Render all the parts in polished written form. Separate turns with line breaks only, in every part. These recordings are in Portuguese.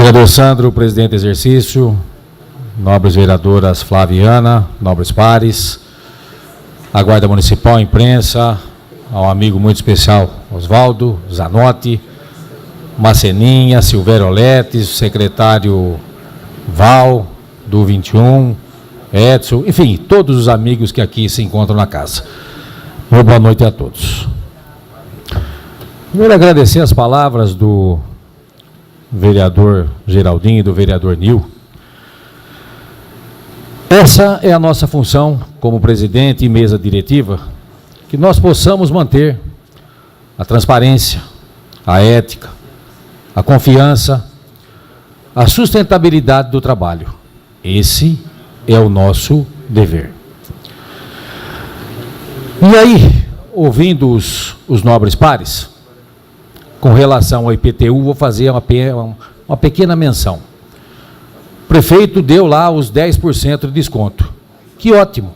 Vereador Sandro, presidente do exercício, nobres vereadoras Flaviana, nobres pares, a Guarda Municipal, a imprensa, ao amigo muito especial Oswaldo, Zanotti, Maceninha, Silvério Oletes, secretário Val, do 21, Edson, enfim, todos os amigos que aqui se encontram na casa. Boa noite a todos. Primeiro, agradecer as palavras do vereador Geraldinho e do vereador Nil. Essa é a nossa função como presidente e mesa diretiva, que nós possamos manter a transparência, a ética, a confiança, a sustentabilidade do trabalho. Esse é o nosso dever. E aí, ouvindo os nobres pares, com relação ao IPTU, vou fazer uma pequena menção. O prefeito deu lá os 10% de desconto. Que ótimo.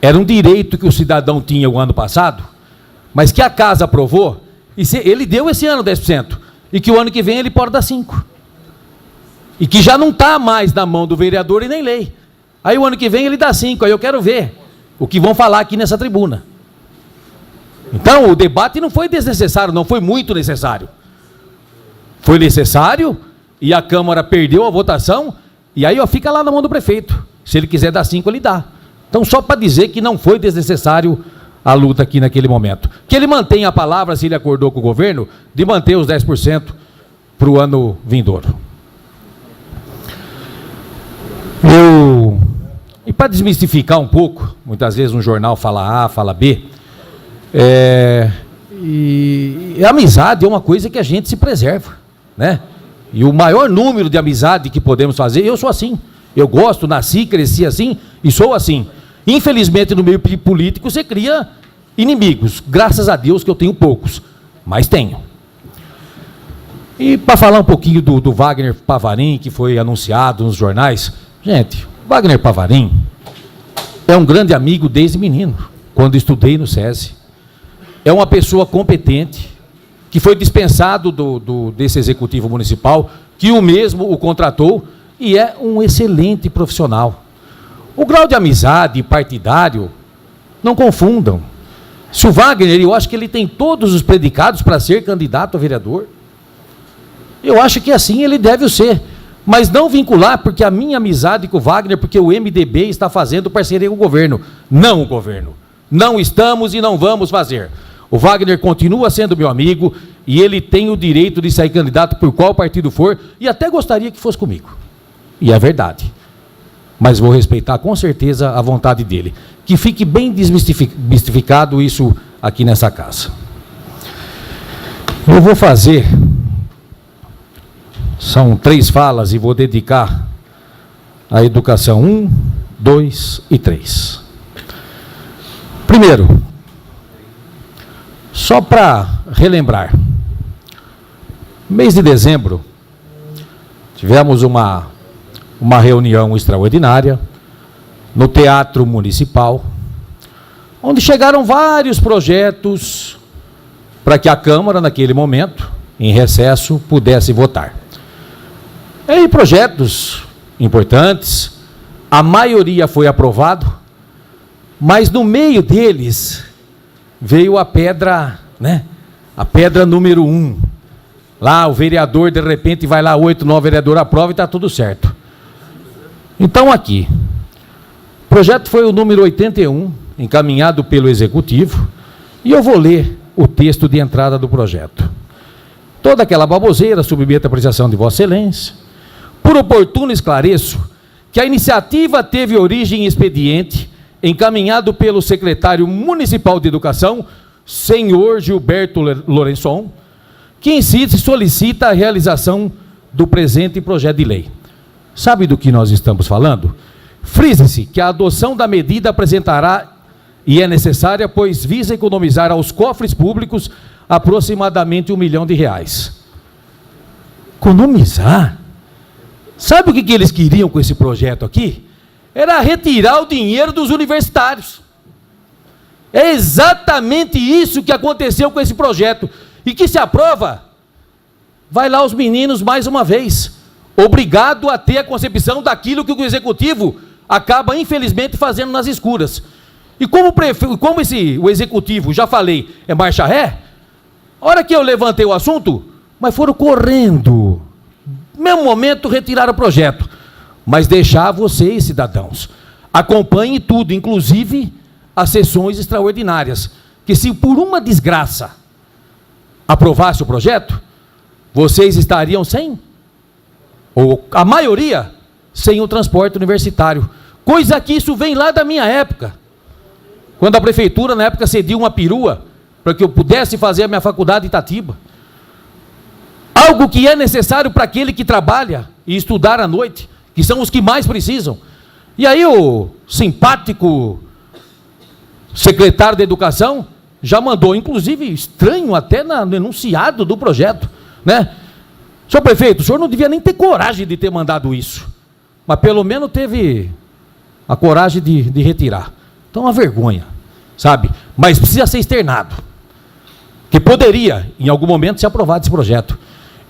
Era um direito que o cidadão tinha o ano passado, mas que a casa aprovou, e ele deu esse ano 10%, e que o ano que vem ele pode dar 5%. E que já não está mais na mão do vereador e nem lei. Aí o ano que vem ele dá 5%, aí eu quero ver o que vão falar aqui nessa tribuna. Então, o debate não foi desnecessário, não foi muito necessário. Foi necessário e a Câmara perdeu a votação, e aí fica lá na mão do prefeito. Se ele quiser dar 5%, ele dá. Então, só para dizer que não foi desnecessário a luta aqui naquele momento. Que ele mantenha a palavra, se ele acordou com o governo, de manter os 10% para o ano vindouro. E para desmistificar um pouco, muitas vezes um jornal fala A, fala B, e a amizade é uma coisa que a gente se preserva, né? E o maior número de amizade que podemos fazer, eu sou assim. Eu gosto, nasci, cresci assim e sou assim. Infelizmente, no meio político, você cria inimigos. Graças a Deus que eu tenho poucos, mas tenho. E para falar um pouquinho do Wagner Pavarim, que foi anunciado nos jornais. Gente, Wagner Pavarim é um grande amigo desde menino, quando estudei no SESI. É uma pessoa competente, que foi dispensado desse executivo municipal, que o mesmo o contratou, e é um excelente profissional. O grau de amizade partidário, não confundam. Se o Wagner, eu acho que ele tem todos os predicados para ser candidato a vereador. Eu acho que assim ele deve ser. Mas não vincular, porque a minha amizade com o Wagner, porque o MDB está fazendo parceria com o governo. Não o governo. Não estamos e não vamos fazer. O Wagner continua sendo meu amigo e ele tem o direito de sair candidato por qual partido for, e até gostaria que fosse comigo. E é verdade. Mas vou respeitar com certeza a vontade dele. Que fique bem desmistificado isso aqui nessa casa. Eu vou fazer, são 3 falas e vou dedicar à educação 1, 2 e 3. Primeiro, só para relembrar, mês de dezembro, tivemos uma reunião extraordinária no Teatro Municipal, onde chegaram vários projetos para que a Câmara, naquele momento, em recesso, pudesse votar. E projetos importantes, a maioria foi aprovado, mas no meio deles veio a pedra, né? A pedra número 1. Lá o vereador, de repente, vai lá, 8, 9 vereadores aprova e está tudo certo. Então aqui, o projeto foi o número 81, encaminhado pelo Executivo, e eu vou ler o texto de entrada do projeto. Toda aquela baboseira submete à apreciação de Vossa Excelência. Por oportuno esclareço que a iniciativa teve origem em expediente encaminhado pelo secretário municipal de Educação, senhor Gilberto Lourençon, que em si solicita a realização do presente projeto de lei. Sabe do que nós estamos falando? Frise-se que a adoção da medida apresentará e é necessária, pois visa economizar aos cofres públicos aproximadamente R$1 milhão. Economizar? Sabe o que eles queriam com esse projeto aqui? Era retirar o dinheiro dos universitários. É exatamente isso que aconteceu com esse projeto. E que se aprova vai lá os meninos mais uma vez, obrigado a ter a concepção daquilo que o executivo acaba, infelizmente, fazendo nas escuras. E como o executivo, já falei, é marcha ré, a hora que eu levantei o assunto, mas foram correndo, no mesmo momento retiraram o projeto, mas deixar vocês, cidadãos, acompanhem tudo, inclusive as sessões extraordinárias, que se por uma desgraça aprovasse o projeto, vocês estariam sem, ou a maioria, sem o transporte universitário, coisa que isso vem lá da minha época, quando a prefeitura na época cedia uma perua, para que eu pudesse fazer a minha faculdade em Itatiba, algo que é necessário para aquele que trabalha e estudar à noite, que são os que mais precisam. E aí o simpático secretário de Educação já mandou, inclusive estranho até no enunciado do projeto, né? Senhor prefeito, o senhor não devia nem ter coragem de ter mandado isso, mas pelo menos teve a coragem de retirar. Então, uma vergonha, sabe? Mas precisa ser externado, que poderia, em algum momento, ser aprovado esse projeto.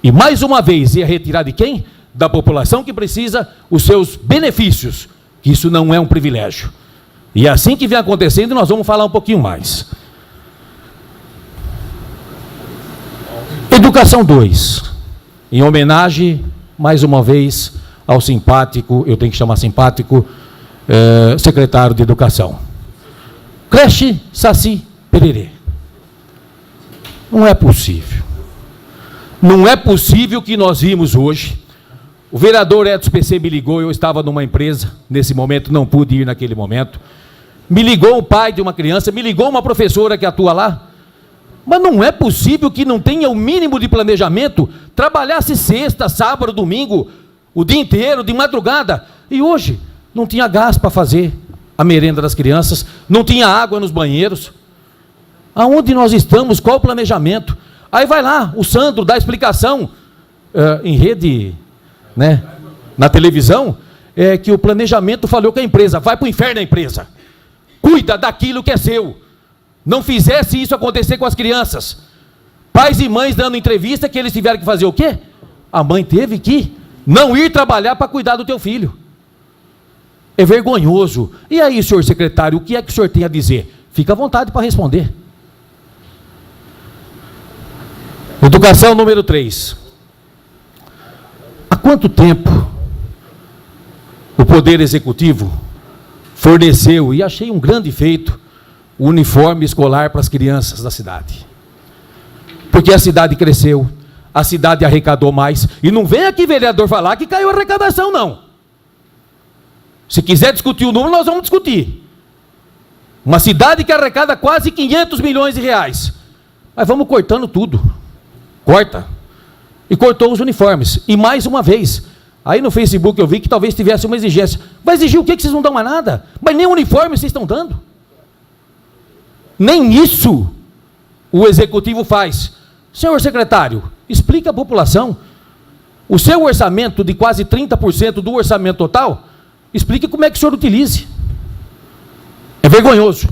E, mais uma vez, ia retirar de quem? Da população que precisa os seus benefícios, que isso não é um privilégio. E é assim que vem acontecendo, e nós vamos falar um pouquinho mais. Educação 2, em homenagem, mais uma vez, ao simpático, eu tenho que chamar simpático, secretário de Educação. Creche Saci Pererê. Não é possível. Não é possível que nós vimos hoje. O vereador Edson PC me ligou, eu estava numa empresa, nesse momento, não pude ir naquele momento. Me ligou o pai de uma criança, me ligou uma professora que atua lá. Mas não é possível que não tenha o mínimo de planejamento, trabalhasse sexta, sábado, domingo, o dia inteiro, de madrugada. E hoje, não tinha gás para fazer a merenda das crianças, não tinha água nos banheiros. Aonde nós estamos? Qual o planejamento? Aí vai lá, o Sandro dá explicação em rede, né, na televisão, que o planejamento falhou com a empresa. Vai para o inferno a empresa. Cuida daquilo que é seu. Não fizesse isso acontecer com as crianças. Pais e mães dando entrevista que eles tiveram que fazer o quê? A mãe teve que não ir trabalhar para cuidar do teu filho. É vergonhoso. E aí, senhor secretário, o que é que o senhor tem a dizer? Fica à vontade para responder. Educação número 3. Há quanto tempo o Poder Executivo forneceu, e achei um grande feito, o uniforme escolar para as crianças da cidade? Porque a cidade cresceu, a cidade arrecadou mais, e não vem aqui vereador falar que caiu a arrecadação, não. Se quiser discutir o número, nós vamos discutir. Uma cidade que arrecada quase 500 milhões de reais. Mas vamos cortando tudo. Corta. E cortou os uniformes. E mais uma vez, aí no Facebook eu vi que talvez tivesse uma exigência. Vai exigir o quê? Que vocês não dão mais nada? Mas nem uniforme vocês estão dando. Nem isso o executivo faz. Senhor secretário, explica à população. O seu orçamento de quase 30% do orçamento total, explique como é que o senhor utilize. É vergonhoso.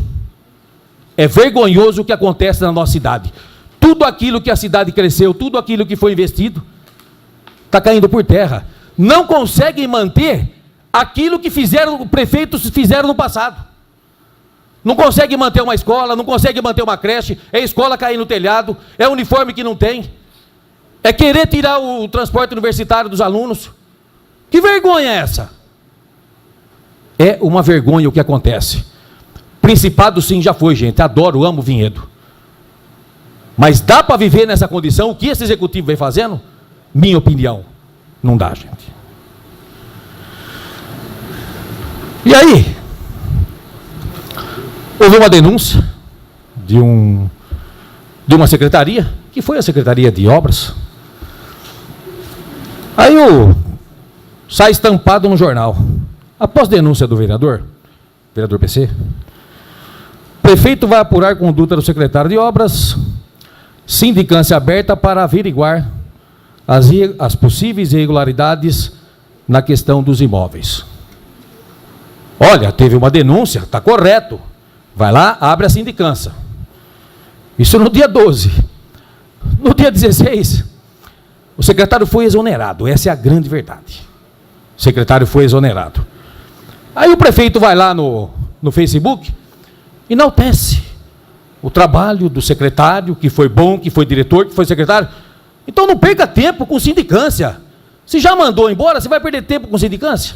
É vergonhoso o que acontece na nossa cidade. Tudo aquilo que a cidade cresceu, tudo aquilo que foi investido, está caindo por terra. Não conseguem manter aquilo que prefeitos fizeram no passado. Não consegue manter uma escola, não consegue manter uma creche, é escola cair no telhado, é uniforme que não tem, é querer tirar o transporte universitário dos alunos. Que vergonha é essa? É uma vergonha o que acontece. Principado sim já foi, gente, adoro, amo Vinhedo. Mas dá para viver nessa condição? O que esse executivo vem fazendo? Minha opinião, não dá, gente. E aí, houve uma denúncia de uma secretaria, que foi a Secretaria de Obras. Aí sai estampado no jornal. Após denúncia do vereador PC, o prefeito vai apurar conduta do secretário de Obras, sindicância aberta para averiguar as possíveis irregularidades na questão dos imóveis. Olha, teve uma denúncia, está correto. Vai lá, abre a sindicância. Isso no dia 12. No dia 16, O secretário foi exonerado, essa é a grande verdade. O secretário foi exonerado. Aí o prefeito vai lá no Facebook, enaltece o trabalho do secretário, que foi bom, que foi diretor, que foi secretário. Então não perca tempo com sindicância. Se já mandou embora, você vai perder tempo com sindicância?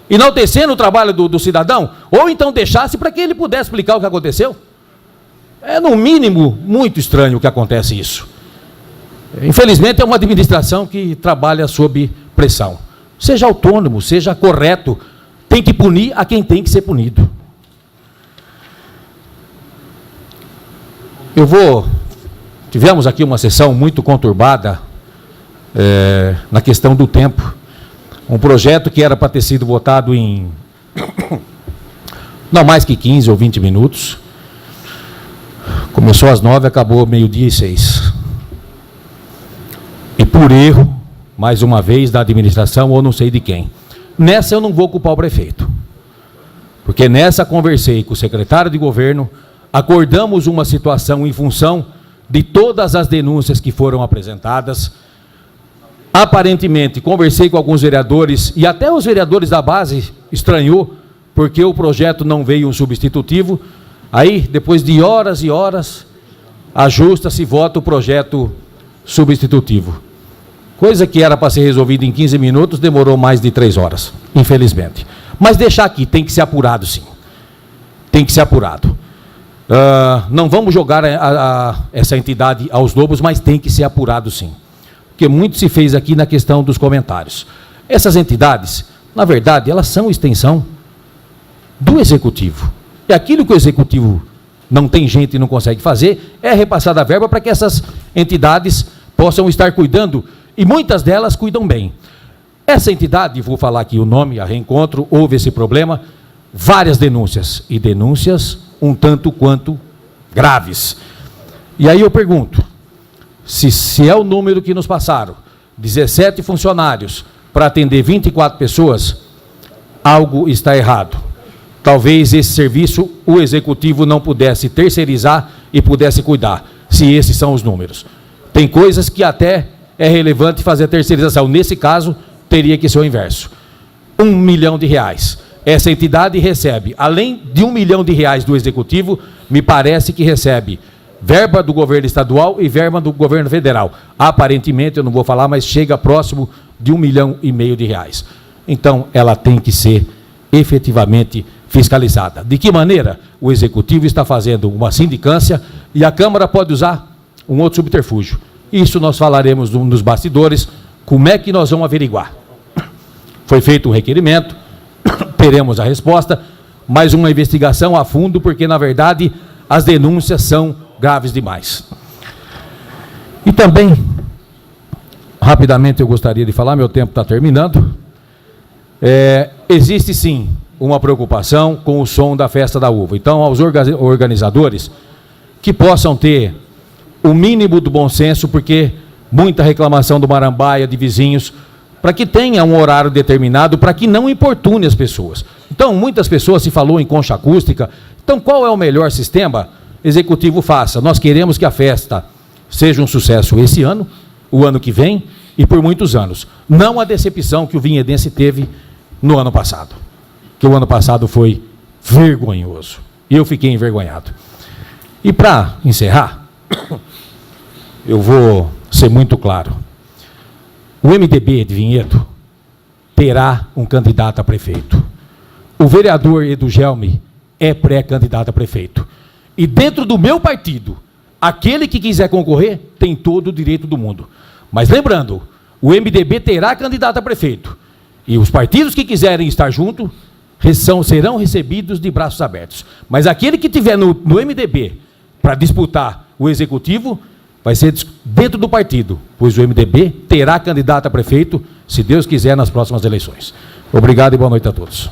Enaltecendo o trabalho do cidadão? Ou então deixasse para que ele pudesse explicar o que aconteceu? É, no mínimo, muito estranho que acontece isso. Infelizmente, é uma administração que trabalha sob pressão. Seja autônomo, seja correto, tem que punir a quem tem que ser punido. Tivemos aqui uma sessão muito conturbada na questão do tempo. Um projeto que era para ter sido votado em não mais que 15 ou 20 minutos. Começou às 9, acabou meio-dia e 6. E por erro, mais uma vez, da administração ou não sei de quem. Nessa eu não vou culpar o prefeito. Porque nessa conversei com o secretário de governo, acordamos uma situação em função de todas as denúncias que foram apresentadas. Aparentemente, conversei com alguns vereadores, e até os vereadores da base estranhou, porque o projeto não veio um substitutivo. Aí, depois de horas e horas, ajusta-se e vota o projeto substitutivo. Coisa que era para ser resolvida em 15 minutos, demorou mais de 3 horas, infelizmente. Mas deixar aqui, tem que ser apurado sim. Tem que ser apurado. Não vamos jogar essa entidade aos lobos, mas tem que ser apurado sim. Porque muito se fez aqui na questão dos comentários. Essas entidades, na verdade, elas são extensão do Executivo. E aquilo que o Executivo não tem gente e não consegue fazer, é repassada a verba para que essas entidades possam estar cuidando, e muitas delas cuidam bem. Essa entidade, vou falar aqui o nome, a Reencontro, houve esse problema, várias denúncias, e denúncias um tanto quanto graves. E aí eu pergunto, se é o número que nos passaram, 17 funcionários para atender 24 pessoas, algo está errado. Talvez esse serviço o Executivo não pudesse terceirizar e pudesse cuidar, se esses são os números. Tem coisas que até é relevante fazer a terceirização. Nesse caso, teria que ser o inverso. R$1 milhão. Essa entidade recebe, além de R$1 milhão do Executivo, me parece que recebe verba do governo estadual e verba do governo federal. Aparentemente, eu não vou falar, mas chega próximo de R$1,5 milhão. Então, ela tem que ser efetivamente fiscalizada. De que maneira? O Executivo está fazendo uma sindicância e a Câmara pode usar um outro subterfúgio. Isso nós falaremos nos bastidores, como é que nós vamos averiguar. Foi feito um requerimento, teremos a resposta, mas uma investigação a fundo, porque, na verdade, as denúncias são graves demais. E também, rapidamente eu gostaria de falar, meu tempo está terminando, existe sim uma preocupação com o som da festa da uva. Então, aos organizadores que possam ter o mínimo do bom senso, porque muita reclamação do Marambaia, de vizinhos, para que tenha um horário determinado, para que não importune as pessoas. Então, muitas pessoas se falou em concha acústica. Então, qual é o melhor sistema? Executivo faça. Nós queremos que a festa seja um sucesso esse ano, o ano que vem e por muitos anos. Não a decepção que o vinhedense teve no ano passado. Que o ano passado foi vergonhoso. Eu fiquei envergonhado. E para encerrar, eu vou ser muito claro. O MDB de Vinhedo terá um candidato a prefeito. O vereador Edu Gelme é pré-candidato a prefeito. E dentro do meu partido, aquele que quiser concorrer tem todo o direito do mundo. Mas lembrando, o MDB terá candidato a prefeito. E os partidos que quiserem estar junto serão recebidos de braços abertos. Mas aquele que tiver no MDB para disputar o Executivo vai ser dentro do partido, pois o MDB terá candidato a prefeito, se Deus quiser, nas próximas eleições. Obrigado e boa noite a todos.